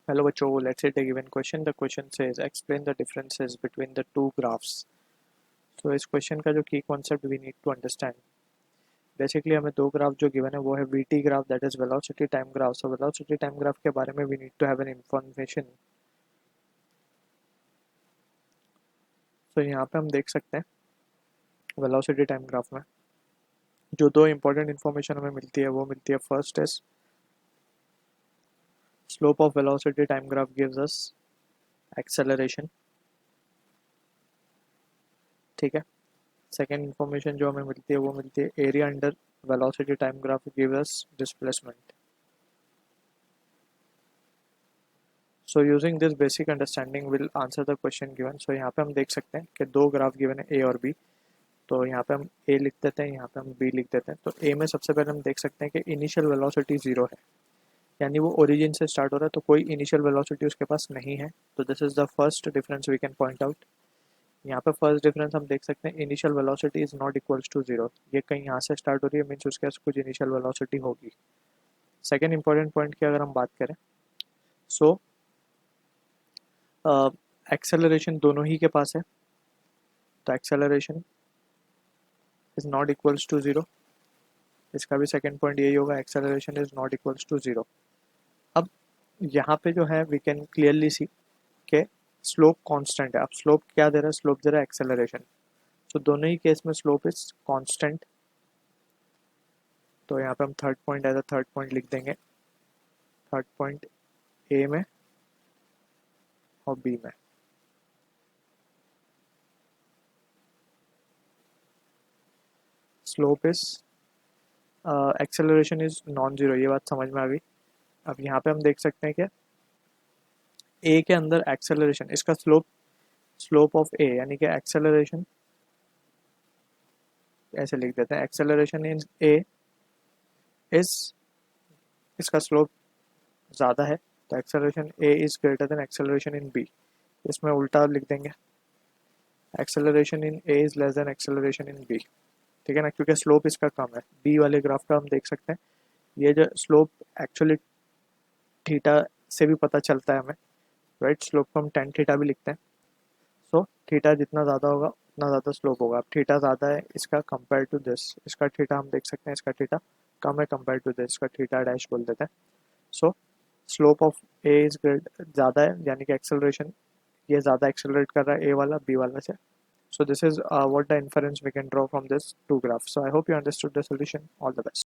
Hello बच्चों, let's say a given question. The question says explain the differences between the two graphs. So इस question का जो key concept we need to understand. Basically हमें दो graph जो given है वो है VT graph that is velocity time graph. So velocity time graph के बारे में we need to have an information. So यहाँ पे हम देख सकते हैं velocity time graph में जो दो important information हमें मिलती है वो मिलती है first is slope of velocity time graph gives us acceleration. ठीक है. सेकेंड इन्फॉर्मेशन जो हमें मिलती है वो मिलती है area under velocity time graph give us displacement. So using this basic understanding will answer the question given. सो यहाँ पे हम देख सकते हैं कि दो ग्राफ गिवन है ए और बी. तो यहाँ पे हम ए लिख देते हैं, यहाँ पे हम बी लिख देते हैं. तो ए में सबसे पहले हम देख सकते हैं कि इनिशियल वेलोसिटी जीरो है, यानी वो ओरिजिन से स्टार्ट हो रहा है, तो कोई इनिशियल वेलोसिटी उसके पास नहीं है. तो this is the first difference we can point out. यहाँ पे फर्स्ट डिफरेंस हम देख सकते हैं initial velocity is not equals to zero. ये कहीं यहाँ से स्टार्ट हो रही है, मीन्स उसके पास कुछ इनिशियल वेलोसिटी होगी. सेकेंड इंपॉर्टेंट पॉइंट की अगर हम बात करें, सो एक्सेलरेशन दोनों ही के पास है, तो acceleration is not equals to zero. इसका भी सेकेंड पॉइंट यही होगा, acceleration is not equals to zero. अब यहाँ पे जो है वी कैन क्लियरली सी के स्लोप कांस्टेंट है. अब स्लोप क्या दे रहा है? स्लोप दे रहा है एक्सेलरेशन. तो दोनों ही केस में स्लोप इज कांस्टेंट. तो यहाँ पे हम third point as a third point लिख देंगे. थर्ड पॉइंट ए में और बी में. Slope is acceleration is non zero, ये बात समझ में आ गई. अब यहाँ पे हम देख सकते हैं कि ए के अंदर एक्सेलरेशन, इसका स्लोप ऑफ ए यानी कि एक्सेलरेशन ऐसे लिख देते हैं, एक्सेलरेशन इन ए इज, इसका स्लोप ज़्यादा है, तो acceleration A is greater than acceleration in B. इसमें उल्टा लिख देंगे, acceleration in A is less than acceleration in B. ठीक है ना, क्योंकि स्लोप इसका कम है. बी वाले ग्राफ का हम देख सकते हैं ये जो स्लोप एक्चुअली थीटा से भी पता चलता है हमें, राइट. स्लोप को हम टेन थीटा भी लिखते हैं. सो थीटा जितना ज़्यादा होगा उतना ज़्यादा स्लोप होगा. अब थीटा ज़्यादा है इसका कंपेयर टू दिस, इसका थीटा हम देख सकते हैं, इसका थीटा कम है कंपेयर टू दिस, इसका थीटा डैश बोल देते हैं. सो स्लोप ऑफ ए इज ज़्यादा है, यानी कि एक्सेलरेशन ये ज़्यादा एक्सेलरेट कर रहा है ए वाला बी वाला से. So this is what the inference we can draw from this two graphs. So I hope you understood the solution. All the best.